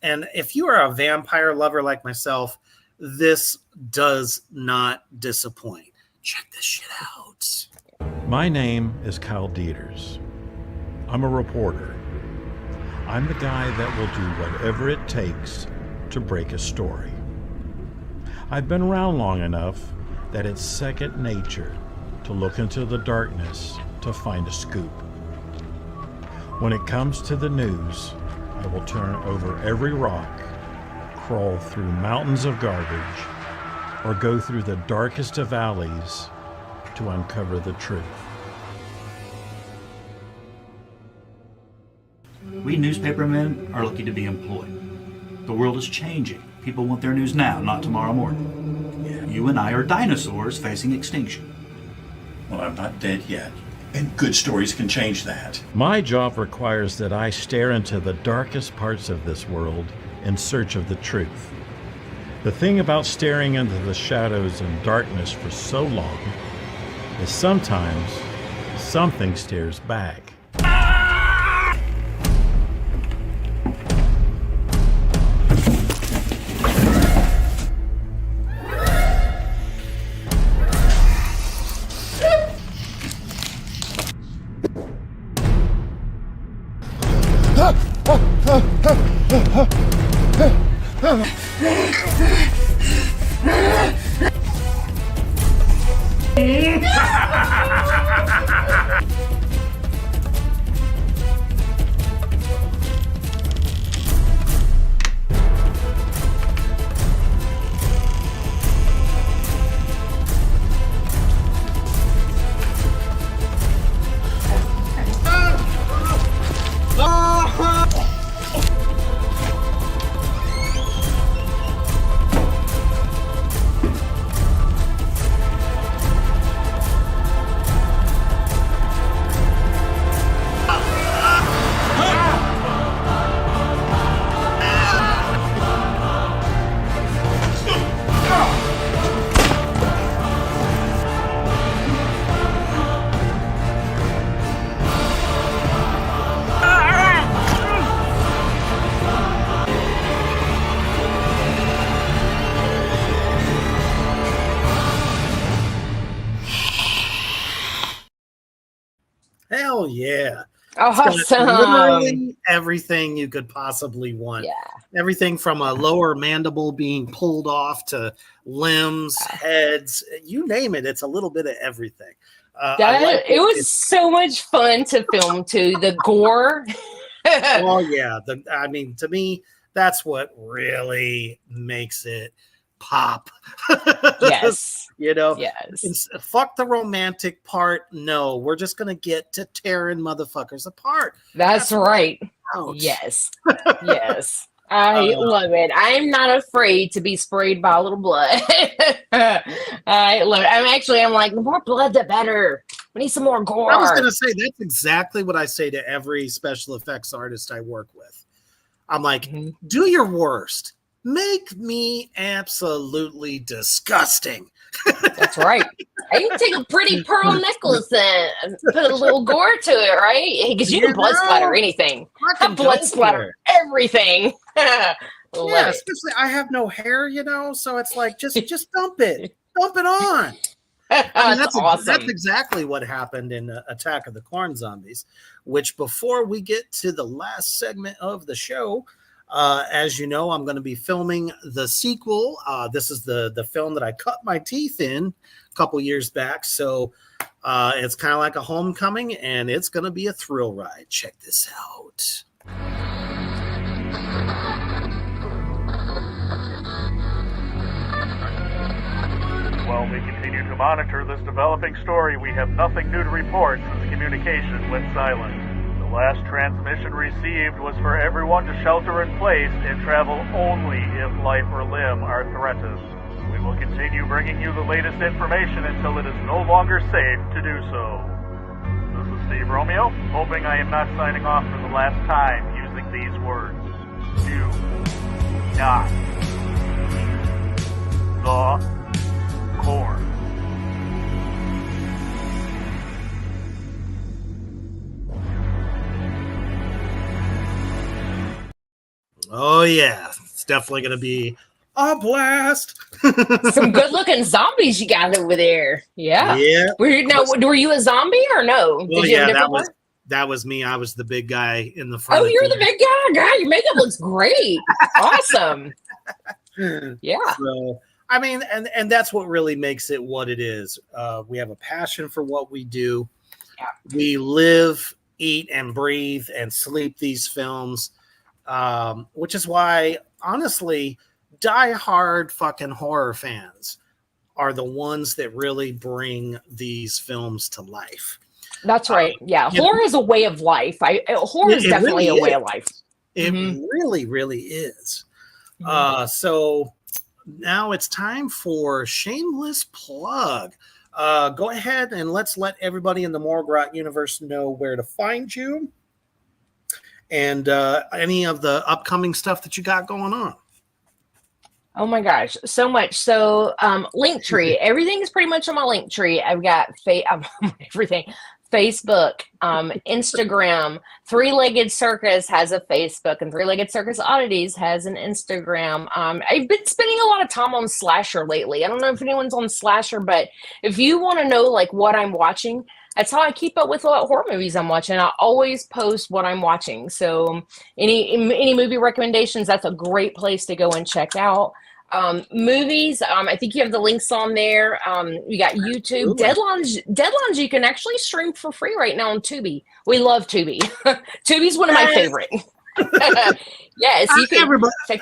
And if you are a vampire lover like myself, this does not disappoint. Check this shit out. My name is Kyle Dieters. I'm a reporter. I'm the guy that will do whatever it takes to break a story. I've been around long enough that it's second nature to look into the darkness to find a scoop. When it comes to the news, I will turn over every rock, crawl through mountains of garbage, or go through the darkest of alleys to uncover the truth. We newspapermen are lucky to be employed. The world is changing. People want their news now, not tomorrow morning. You and I are dinosaurs facing extinction. Well, I'm not dead yet, and good stories can change that. My job requires that I stare into the darkest parts of this world in search of the truth. The thing about staring into the shadows and darkness for so long is sometimes something stares back. Hell yeah. Awesome. Literally everything you could possibly want. Yeah. Everything from a lower mandible being pulled off to limbs, heads, you name it. It's a little bit of everything. It was so much fun to film too. The gore. Oh yeah. To me, that's what really makes it pop. Yes. Yes. Fuck the romantic part. No, we're just gonna get to tearing motherfuckers apart. That's right. Ouch. Yes. Yes. I love it. I'm not afraid to be sprayed by a little blood. I love it. I'm like, the more blood, the better. We need some more gore. I was gonna say that's exactly what I say to every special effects artist I work with. I'm like, do your worst. make me absolutely disgusting. That's right. I can take a pretty pearl necklace and put a little gore to it, right? Because you can blood splatter anything. Have blood splatter everything. Yeah, especially I have no hair, so it's like just dump it. Dump it on. That's awesome. That's exactly what happened in Attack of the Clone Zombies, which before we get to the last segment of the show, as you know, I'm going to be filming the sequel. This is the film that I cut my teeth in a couple years back. So it's kind of like a homecoming, and it's going to be a thrill ride. Check this out. While we continue to monitor this developing story, we have nothing new to report since communication went silent. The last transmission received was for everyone to shelter in place and travel only if life or limb are threatened. We will continue bringing you the latest information until it is no longer safe to do so. This is Steve Romeo, hoping I am not signing off for the last time using these words. Do not eat the core. Oh yeah, it's definitely going to be a blast. Some good-looking zombies you got over there. Yeah. Yeah. Were you a zombie or no? Well, yeah, that was me. I was the big guy in the front. Oh, you're the big guy. God, your makeup looks great. Awesome. Yeah. So, I mean, and that's what really makes it what it is. We have a passion for what we do. Yeah. We live, eat, and breathe and sleep these films, which is why, honestly, die-hard fucking horror fans are the ones that really bring these films to life. That's right. Yeah. Horror is a way of life. Horror is definitely a way of life. It really, really is. So now it's time for shameless plug. Go ahead and let's let everybody in the Morgrot universe know where to find you and any of the upcoming stuff that you got going on. Oh my gosh, so much. So Linktree, everything is pretty much on my Linktree. I've got everything. Facebook, Instagram, Three-Legged Circus has a Facebook, and Three-Legged Circus Oddities has an Instagram. I've been spending a lot of time on Slasher lately. I don't know if anyone's on Slasher, but if you want to know like what I'm watching, that's how I keep up with what horror movies I'm watching. I always post what I'm watching. So any movie recommendations, that's a great place to go and check out. Movies, I think you have the links on there. You got YouTube. Deadlines you can actually stream for free right now on Tubi. We love Tubi. Tubi's one of my favorite. Yes, you can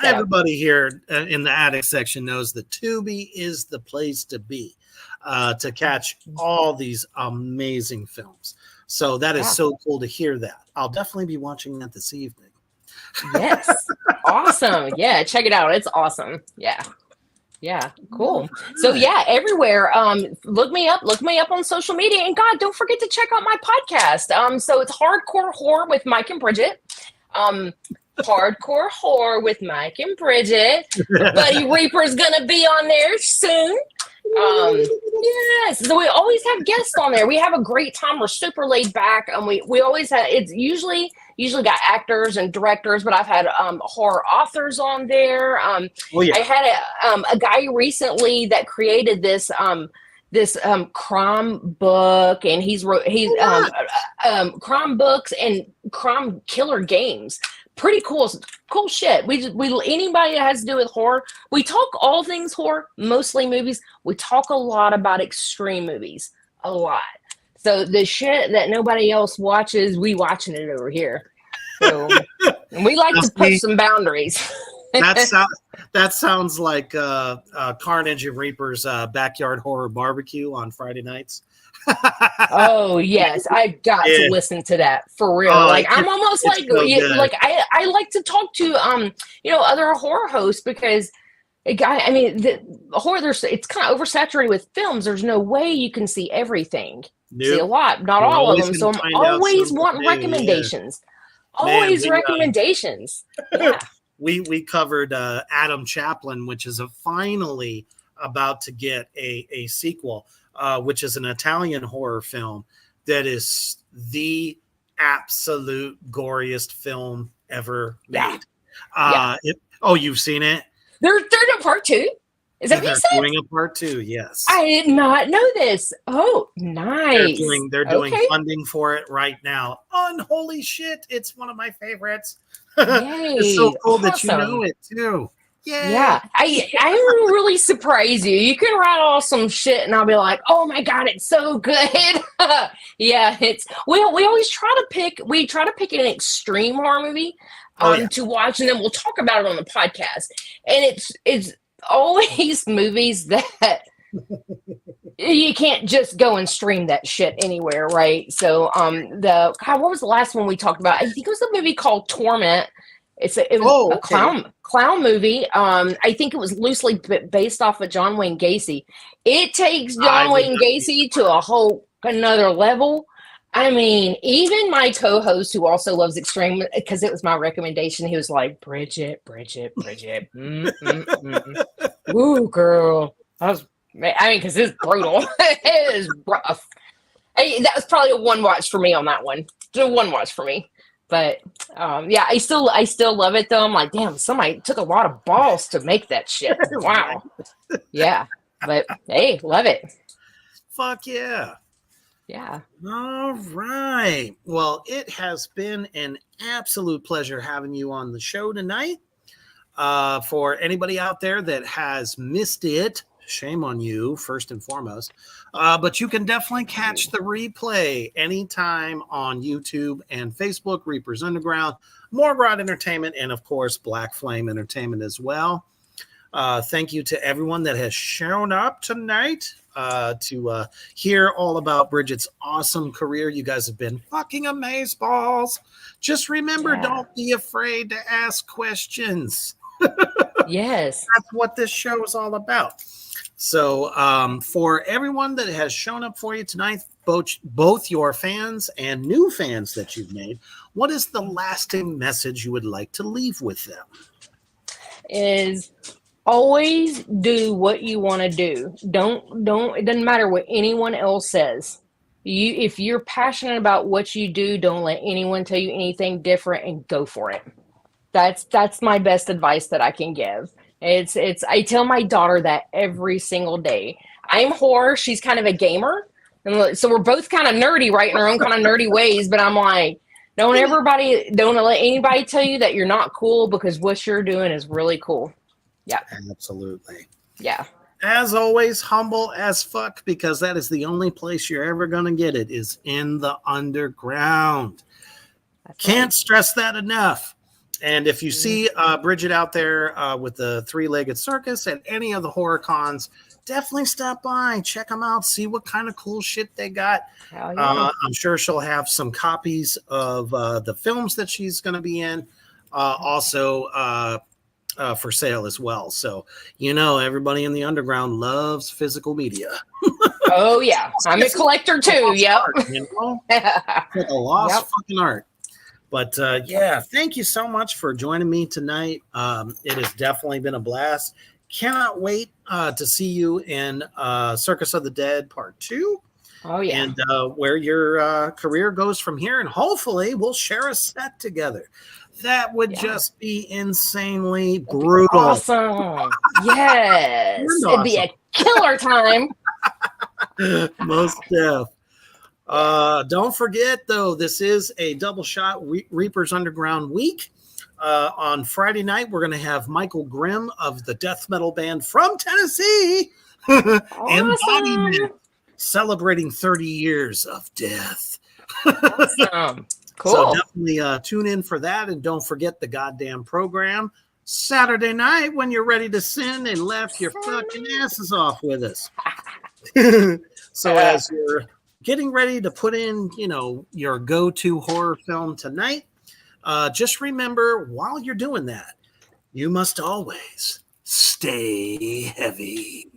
everybody here in the attic section knows that Tubi is the place to be to catch all these amazing films. So that is so cool to hear that. I'll definitely be watching that this evening. Yes. Awesome. Yeah, check it out. It's awesome. Yeah. Yeah, cool. So yeah, everywhere. Look me up on social media. And God, don't forget to check out my podcast. So it's Hardcore Horror with Mike and Bridget. Hardcore Horror with Mike and Bridget. Buddy Reaper's gonna be on there soon. Yes, so we always have guests on there. We have a great time. We're super laid back, and we always have. It's usually got actors and directors, but I've had horror authors on there. I had a guy recently that created this crime book, and he's crime books and crime killer games. Pretty cool shit. We anybody that has to do with horror, we talk all things horror, mostly movies. We talk a lot about extreme movies, a lot. So the shit that nobody else watches, we watching it over here. So and we like to push some boundaries. That sounds like Carnage and Reaper's backyard horror barbecue on Friday nights. Oh yes, I've got to listen to that for real. I'm almost like I like to talk to other horror hosts because the horror it's kind of oversaturated with films. There's no way you can see everything. Nope. See a lot, not all of them. So I'm always wanting recommendations. Always recommendations. Yeah. we covered Adam Chaplin, which is finally about to get a sequel, which is an Italian horror film that is the absolute goriest film ever made. You've seen it? They're doing part 2. Is that what you said? They're doing a part 2, yes. I did not know this. Oh, nice. They're doing funding for it right now. Unholy shit. It's one of my favorites. Yay. It's so cool that you know it too. Yeah. I really surprise you. You can write all some shit and I'll be like, oh my God, it's so good. Yeah, we always try to pick an extreme horror movie to watch, and then we'll talk about it on the podcast. And it's always movies that you can't just go and stream that shit anywhere, right? So what was the last one we talked about? I think it was a movie called Torment. It was a clown movie. I think it was loosely based off of John Wayne Gacy. It takes John Wayne Gacy to a whole another level. I mean, even my co-host, who also loves extreme, because it was my recommendation, he was like, Bridget. Ooh, girl. Because it's brutal. It is rough. That was probably a one watch for me on that one. A one watch for me. But I still love it though. I'm like, damn, somebody took a lot of balls to make that shit. Wow. Yeah. But hey, love it. Fuck yeah. Yeah. All right. Well, it has been an absolute pleasure having you on the show tonight. For anybody out there that has missed it, shame on you, first and foremost. But you can definitely catch the replay anytime on YouTube and Facebook, Reapers Underground, Morgrot Entertainment, and of course, Black Flame Entertainment as well. Thank you to everyone that has shown up tonight to hear all about Bridget's awesome career. You guys have been fucking amazeballs. Just remember, don't be afraid to ask questions. Yes. That's what this show is all about. So for everyone that has shown up for you tonight, both your fans and new fans that you've made, what is the lasting message you would like to leave with them? Is always do what you want to do. Don't it doesn't matter what anyone else says. If you're passionate about what you do, don't let anyone tell you anything different, and go for it. That's my best advice that I can give. I tell my daughter that every single day. I'm horror, she's kind of a gamer. And so we're both kind of nerdy, right, in our own kind of nerdy ways, but I'm like, don't let anybody tell you that you're not cool, because what you're doing is really cool. Yeah. Absolutely. Yeah. As always, humble as fuck, because that is the only place you're ever going to get it, is in the underground. Can't stress that enough. And if you see Bridget out there with the three-legged circus at any of the horror cons, definitely stop by, check them out, see what kind of cool shit they got. Yeah. I'm sure she'll have some copies of the films that she's going to be in, also for sale as well. So, everybody in the underground loves physical media. Oh, yeah. I'm a collector too. Yep. Art, a lost fucking art. But thank you so much for joining me tonight. It has definitely been a blast. Cannot wait to see you in Circus of the Dead Part 2. Oh, yeah. And where your career goes from here. And hopefully we'll share a set together. That would just be insanely brutal. Awesome. Yes. It'd be a killer time. Most def. Don't forget, though, this is a double shot Reapers Underground week. On Friday night, we're going to have Michael Grimm of the death metal band from Tennessee, Embodiment, celebrating 30 years of death. Awesome. Cool. So definitely tune in for that, and don't forget the goddamn program Saturday night when you're ready to sin and laugh your fucking asses off with us. So as you're getting ready to put in, your go-to horror film tonight, just remember, while you're doing that, you must always stay heavy.